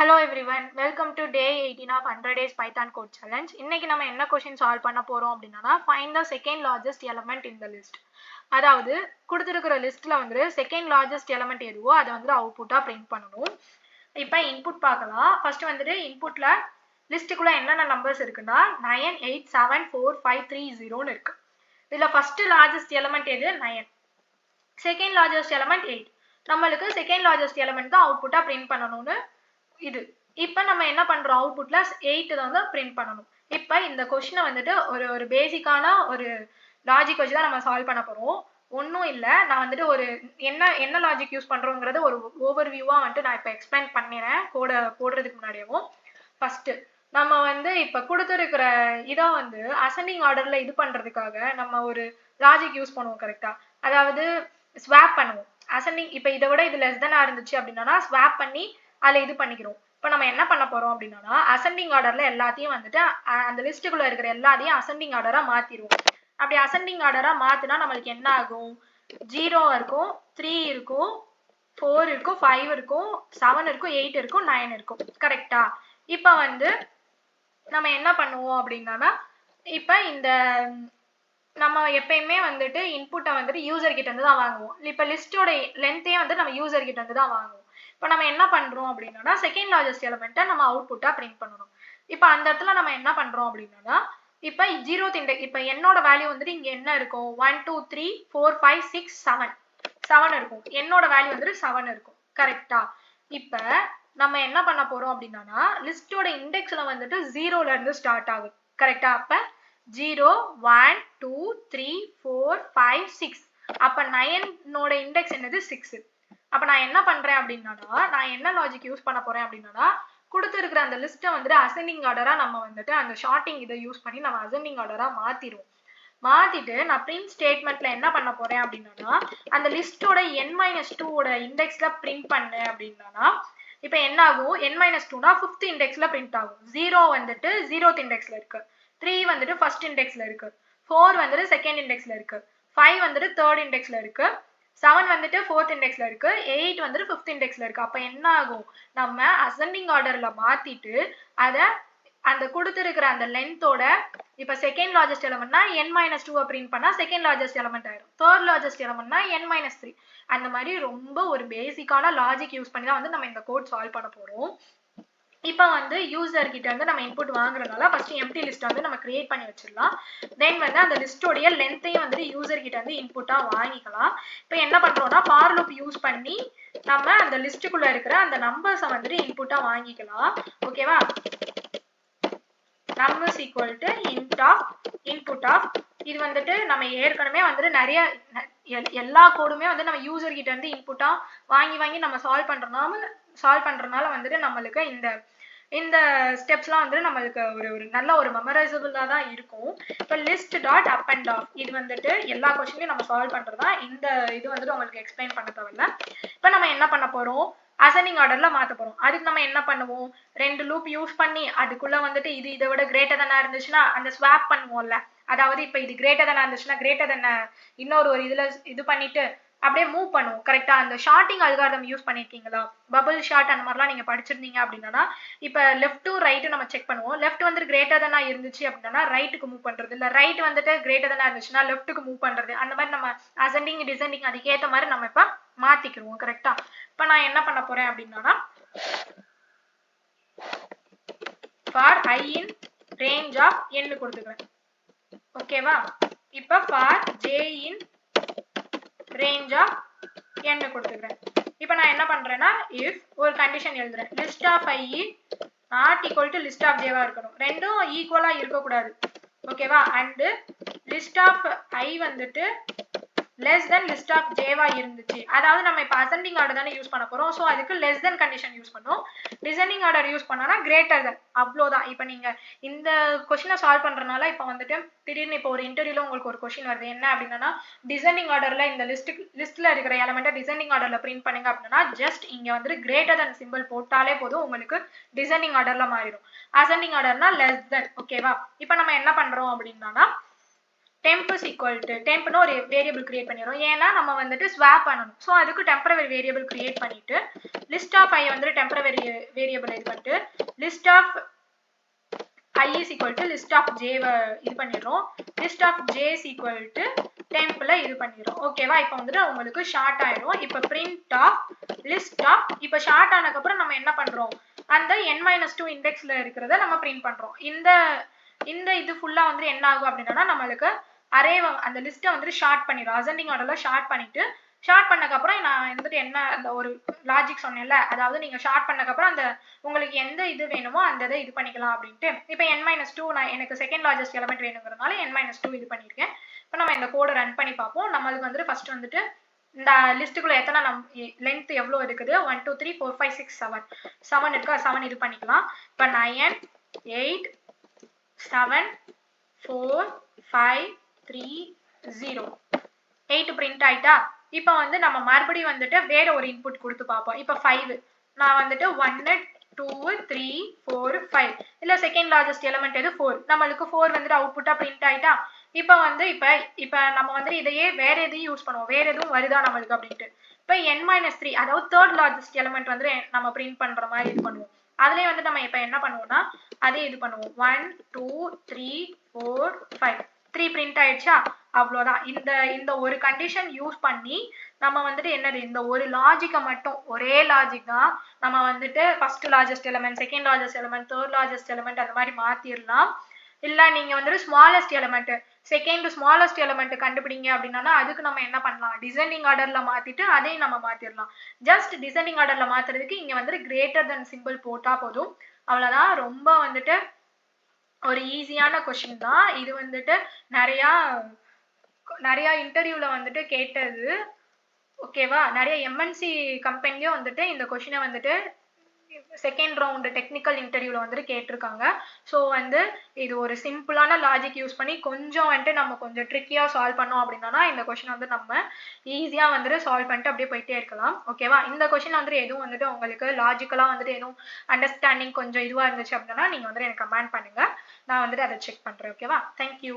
Hello everyone, welcome to day 18 of 100 days Python code challenge. இன்னைக்கு நம்ம என்ன question solve பண்ண போறோம் அப்படினா find the second largest element in the list. அதாவது கொடுத்திருக்கிற லிஸ்ட்ல வந்து second largest element எதுவோ அதை வந்து அவுட்புட்டா print பண்ணனும். இப்போ இன்புட் பார்க்கலாம். ஃபர்ஸ்ட் வந்து இன்புட்ல லிஸ்ட்க்குள்ள என்னென்ன நம்பர்ஸ் இருக்குன்னா 98745330 ன்னு இருக்கு. இதுல ஃபர்ஸ்ட் லார்ஜஸ்ட் எலிமெண்ட் எது 9. Second largest element 8. நம்மளுக்கு செகண்ட் லார்ஜஸ்ட் எலிமெண்ட் தான் அவுட்புட்டா print பண்ணனும்னு இது. இப்போ நம்ம என்ன பண்றோம் அவுட்புட்ல 8 தான் print பண்ணனும். இப்போ இந்த क्वेश्चन வந்துட்டு ஒரு பேசிக்கான ஒரு லாஜிக் வச்சு தான் நம்ம சால்வ் பண்ண போறோம். ஒண்ணும் இல்ல நான் வந்துட்டு ஒரு என்ன லாஜிக் யூஸ் பண்றோம்ங்கறது ஒரு ஓவர்வியூவா வந்து நான் இப்ப எக்ஸ்பிளைன் பண்ணிறேன் கோட் போடுறதுக்கு முன்னாடியேவும். ஃபர்ஸ்ட் நம்ம வந்து இப்ப கொடுத்திருக்கிற இத வந்து அசெண்டிங் ஆர்டர்ல இது பண்றதுக்காக நம்ம ஒரு லாஜிக் யூஸ் பண்ணுவோம் கரெக்ட்டா. அதாவது ஸ்வாப் பண்ணுவோம். அசெண்டிங் இப்போ இத விட இது லெஸ் தெனா இருந்துச்சு அப்படினா ஸ்வாப் பண்ணி அதுல இது பண்ணிக்கிறோம். இப்போ நம்ம என்ன பண்ண போறோம் அப்படினா அசெண்டிங் ஆர்டர்ல எல்லாத்தையும் வந்துட்டு அந்த லிஸ்ட்க்குள்ள இருக்கிற எல்லாத்தையும் அசெண்டிங் ஆர்டரா மாத்திடுவோம். அப்படி அசெண்டிங் ஆர்டரா மாத்தினா நமக்கு என்ன ஆகும் 0 இருக்கும் 3 இருக்கும் 4 இருக்கும் 5 இருக்கும் 7 இருக்கும் 8 இருக்கும் 9 இருக்கும் கரெக்ட்டா. இப்போ வந்து நம்ம என்ன பண்ணுவோம் அப்படினா இப்போ இந்த நம்ம எப்பயுமே வந்துட்டு இன்புட்டை வந்துட்டு யூசர் கிட்ட இருந்து தான் வாங்குவோம். இப்போ லிஸ்டோட லென்த்தே வந்து நம்ம யூசர் கிட்ட இருந்து தான் வாங்குவோம். இப்போ நம்ம என்ன பண்றோம் அப்படினா செகண்ட் லார்ஜஸ்ட் எலிமெண்ட்டை நம்ம அவுட்புட்டா print பண்ணனும். இப்போ அந்த இடத்துல நம்ம என்ன பண்றோம் அப்படினா இப்போ 0th இன்டெக்ஸ் இப்போ என்னோட வேல்யூ வந்துட்டு இங்க என்ன இருக்கும் 1 2 3 4 5 6 7 7 இருக்கும். என்னோட வேல்யூ வந்துட்டு 7 இருக்கும் கரெக்ட்டா. இப்போ நம்ம என்ன பண்ண போறோம் அப்படினா லிஸ்டோட இன்டெக்ஸ்ல வந்துட்டு 0ல இருந்து ஸ்டார்ட் ஆகும் கரெக்ட்டா. அப்ப 0 1 2 3 4 5 6 அப்ப 9 நோட இன்டெக்ஸ் என்னது 6. அப்ப நான் என்ன பண்றேன் அப்படினா நான் என்ன லாஜிக் யூஸ் பண்ண போறேன் அப்படினா கொடுத்திருக்கிற அந்த லிஸ்ட்டை வந்து அசெண்டிங் ஆர்டரா நம்ம வந்துட்டு அந்த ஷார்ட்டிங் இத யூஸ் பண்ணி நம்ம அசெண்டிங் ஆர்டரா மாத்திடுவோம். மாத்திட்டு நான் பிரிண்ட் ஸ்டேட்மென்ட்ல என்ன பண்ண போறேன் அப்படினா அந்த லிஸ்டோட n-2 ஓட இன்டெக்ஸ்ல print பண்ணு அப்படினா இப்போ என்ன ஆகும் n-2னா 5th இன்டெக்ஸ்ல print ஆகும். 0 வந்துட்டு 0th இன்டெக்ஸ்ல இருக்கு. 3 வந்துட்டு ஃபர்ஸ்ட் இன்டெக்ஸ்ல இருக்கு. 4 வந்துட்டு செகண்ட் இன்டெக்ஸ்ல இருக்கு. 5 வந்துட்டு தேர்ட் இன்டெக்ஸ்ல இருக்கு. 7 வந்துட்டு 4th இன்டெக்ஸ்ல இருக்கு. 8 வந்துட்டு 5th இன்டெக்ஸ்ல இருக்கு. அப்ப என்ன ஆகும் நம்ம அசெண்டிங் ஆர்டர்ல மாத்திட்டு அத அந்த கொடுத்திருக்கிற அந்த லென்த்தோட இப்ப செகண்ட் லார்ஜஸ்ட் எலிமெண்ட்னா n-2 print பண்ணா செகண்ட் லார்ஜஸ்ட் எலிமெண்ட் ஆயிடும். தேர்ட் லார்ஜஸ்ட் எலிமெண்ட்னா n-3 அந்த மாதிரி ரொம்ப ஒரு பேசிக்கான லாஜிக் யூஸ் பண்ணி தான் வந்து நம்ம இந்த கோட் சால்வ் பண்ண போறோம். இப்போ வந்து யூசர் கிட்ட இருந்து நம்ம இன்புட் வாங்குறனால ஃபர்ஸ்ட் எம்ப்டி லிஸ்ட் வந்து நம்ம கிரியேட் பண்ணி வச்சிரலாம். தென் வந்து அந்த லிஸ்டோட லென்த்தையும் வந்து யூசர் கிட்ட இருந்து இன்புட்டா வாங்கிக்கலாம். இப்போ என்ன பண்றோம்னா ஃபார் லூப் யூஸ் பண்ணி நம்ம அந்த லிஸ்ட்க்குள்ள இருக்கிற அந்த நம்பர்ஸை வந்து இன்புட்டா வாங்கிக்கலாம். ஓகேவா. num is equal to int of input of இது வந்துட்டு நம்ம ஏற்கனவே வந்துட்டு நிறைய எல்லா கோடுமே வந்து நம்ம யூசர் கிட்ட இருந்து இன்புட்டா வாங்கி நம்ம சால்வ் பண்றனால வந்துட்டு நம்மளுக்கு இந்த ஸ்டெப்ஸ்லாம் வந்து நம்மளுக்கு ஒரு நல்ல ஒரு மெமரைசபிளா தான் இருக்கும். இப்போ list dot up and down இது வந்துட்டு எல்லா क्वेश्चनலையும் நம்ம சால்வ் பண்றதா இந்த இது வந்துட்டு உங்களுக்கு எக்ஸ்பிளைன் பண்ண தேவையில்ல. இப்போ நம்ம என்ன பண்ண போறோம் அசெண்டிங் ஆர்டர்ல மாத்த போறோம். அதுக்கு நம்ம என்ன பண்ணுவோம் ரெண்டு லூப் யூஸ் பண்ணி அதுக்குள்ள வந்துட்டு இது இதை விட கிரேட்டர் தானா இருந்துச்சுன்னா அந்த ஸ்வாப் பண்ணுவோம்ல. அதாவது இப்போ இது கிரேட்டர் தானா இருந்துச்சுன்னா கிரேட்டர் தான இன்னொரு இதுல இது பண்ணிட்டு அப்படியே மூவ் பண்ணுவோம் கரெக்ட்டா. அந்த ஷார்ட்டிங் அல்காரிதம் யூஸ் பண்ணிருக்கீங்களா பபிள் ஷார்ட் அந்த மாதிரிலாம் நீங்க படிச்சிருந்தீங்க அப்படின்னா இப்போ லெஃப்ட் டு ரைட் நம்ம செக் பண்ணுவோம். லெஃப்ட் வந்து கிரேட்டர் தானா இருந்துச்சு அப்படின்னா ரைட்டுக்கு மூவ் பண்றது இல்ல ரைட் வந்துட்டு கிரேட்டர் தானா இருந்துச்சுன்னா லெஃப்ட்டுக்கு மூவ் பண்றது அந்த மாதிரி நம்ம அசெண்டிங் டிசெண்டிங் அதுக்கு ஏத்த மாதிரி நம்ம இப்ப மாத்திக்குவோம் கரெக்ட்டா. இப்போ நான் என்ன பண்ண போறேன் அப்படின்னா for I in range of n கொடுத்துக்கிறேன். ஓகேவா. இப்போ for j in range of n கொடுத்துக்கிறேன். இப்போ நான் என்ன பண்றேன்னா if ஒரு கண்டிஷன் எழுதுறேன் list of I not equal to list of j வா இருக்கணும். ரெண்டும் ஈக்குவலா இருக்க கூடாது. ஓகேவா. and list of I வந்துட்டு less than list of j வா இருந்துச்சு. அதாவது நம்ம இப்ப ascending order தான யூஸ் பண்ண போறோம். சோ அதுக்கு less than condition யூஸ் பண்ணோம். descending order யூஸ் பண்ணானா greater than அவ்ளோதான். இப்போ நீங்க இந்த क्वेश्चனை சால்வ் பண்றனால இப்போ வந்துட்டு திடீர்னு இப்போ ஒரு இன்டர்வியூல உங்களுக்கு ஒரு क्वेश्चन வருது என்ன அப்படினா descending orderல இந்த லிஸ்ட்ல இருக்கிற எலிமெண்ட்டை descending orderல print பண்ணுங்க அப்படினா just இங்க வந்து greater than symbol போட்டாலே போதும் உங்களுக்கு descending orderல மாறிடும். ascending orderனா less than. ஓகேவா. இப்போ நம்ம என்ன பண்றோம் அப்படினா temp is equal to tempனா ஒரு வேரியபிள் கிரியேட் பண்ணிடுறோம். ஏன்னா நம்ம வந்துட்டு ஸ்வாப் பண்ணணும். ஸோ அதுக்கு டெம்பரவரி வேரியபிள் கிரியேட் பண்ணிட்டு லிஸ்ட் ஆஃப் ஐ வந்துட்டு டெம்பரவரி வேரியபிள் இது பண்ணிட்டு list of I is equal to list of j இது பண்ணிடுறோம். list of j is equal to tempல இது பண்ணிடுறோம். ஓகேவா? இப்போ வந்துட்டு உங்களுக்கு ஷார்ட் ஆயிடும். இப்போ print of list of இப்போ ஷார்ட் ஆனதுக்கு அப்புறம் நம்ம என்ன பண்றோம்? அந்த n-2 இண்டெக்ஸ்ல இருக்கிறத நம்ம பிரிண்ட் பண்றோம். இந்த இது ஃபுல்லா வந்து என்ன ஆகும் அப்படின்னா நம்மளுக்கு அரே அந்த லிஸ்ட்டை வந்து ஷார்ட் பண்ணிடும். அசெண்டிங் ஆர்டர்ல ஷார்ட் பண்ணிட்டு ஷார்ட் பண்ணக்கப்புறம் நான் வந்துட்டு என்ன அந்த ஒரு லாஜிக் சொன்னேன்ல, அதாவது நீங்க ஷார்ட் பண்ணக்கப்புறம் அந்த உங்களுக்கு எந்த இது வேணுமோ அந்த இதை இது பண்ணிக்கலாம் அப்படின்ட்டு. இப்போ n-2 நான் எனக்கு செகண்ட் லார்ஜஸ்ட் எலமெண்ட் வேணுங்கிறதுனால n-2 இது பண்ணியிருக்கேன். இப்போ நம்ம இந்த கோடை ரன் பண்ணி பார்ப்போம். நம்மளுக்கு வந்துட்டு ஃபர்ஸ்ட் வந்துட்டு இந்த லிஸ்ட்டுக்குள்ள எத்தனை லென்த் எவ்வளோ இருக்குது 1 2 3 4 5 6 7 இருக்கா 7 இது பண்ணிக்கலாம். இப்போ 9 8 7 4 5 3 0 8 பிரிண்ட் ஆயிட்டா. இப்போ வந்து நம்ம மறுபடியும் வந்துட்டு வேற ஒரு இன்புட் கொடுத்து பார்ப்போம். இப்போ 5 நான் வந்துட்டு 1 2 3 4 5 இல்ல செகண்ட் லார்ஜஸ்ட் எலிமெண்ட் எது 4 நம்மளுக்கு 4 வந்துட்டு அவுட்புட்டா பிரிண்ட் ஆயிட்டா. இப்போ வந்து இப்போ நம்ம வந்து இதையே வேற எதையும் யூஸ் பண்ணுவோம், வேற எதுவும் வருதா நம்மளுக்கு அப்படின்ட்டு. இப்போ n-3 அதாவது தேர்ட் லார்ஜஸ்ட் எலிமெண்ட் வந்து நம்ம பிரிண்ட் பண்ற மாதிரி இது பண்ணுவோம். அதுலயே வந்து நம்ம இப்போ என்ன பண்ணுவோம்னா அதே இது பண்ணுவோம் 1 2 3 4 5 3 பிரிண்ட் ஆயிடுச்சா. அவ்வளோதான். இந்த ஒரு கண்டிஷன் யூஸ் பண்ணி நம்ம வந்துட்டு என்னது இந்த ஒரு லாஜிக்கை மட்டும் ஒரே லாஜிக் தான் நம்ம வந்துட்டு first largest element second largest element third largest element அந்த மாதிரி மாத்திரலாம். இல்ல நீங்க வந்துட்டு smallest element second smallest element கண்டுபிடிங்க அப்படின்னா அதுக்கு நம்ம என்ன பண்ணலாம் டிசெண்டிங் ஆர்டர்ல மாத்திட்டு அதையும் நம்ம மாத்திரலாம். ஜஸ்ட் டிசெண்டிங் ஆர்டர்ல மாத்துறதுக்கு இங்க வந்துட்டு கிரேட்டர் தென் சிம்பிள் போட்டா போதும். அவ்வளவுதான். ரொம்ப வந்துட்டு ஒரு ஈஸியான கொஸ்டின் தான் இது. வந்துட்டு நிறைய இன்டர்வியூல வந்துட்டு கேட்டது. ஓகேவா? நிறைய எம்என்சி கம்பெனிலயும் வந்துட்டு இந்த கொஸ்டினை வந்துட்டு செகண்ட் ரவுண்ட் டெக்னிக்கல் இன்டர்வியூல வந்துட்டு கேட்டிருக்காங்க. ஸோ வந்து இது ஒரு சிம்பிளான லாஜிக் யூஸ் பண்ணி கொஞ்சம் வந்துட்டு நம்ம கொஞ்சம் ட்ரிக்கியா சால்வ் பண்ணோம் அப்படின்னா இந்த கொஸ்டின் வந்து நம்ம ஈஸியா வந்துட்டு சால்வ் பண்ணிட்டு அப்படியே போயிட்டே இருக்கலாம். ஓகேவா? இந்த கொஸ்டின் வந்துட்டு எதுவும் வந்துட்டு உங்களுக்கு லாஜிக்கலா வந்துட்டு எதுவும் அண்டர்ஸ்டாண்டிங் கொஞ்சம் இதுவா இருந்துச்சு அப்படின்னா நீங்க வந்துட்டு எனக்கு கமெண்ட் பண்ணுங்க. நான் வந்துட்டு அதை செக் பண்றேன். ஓகேவா? தேங்க்யூ.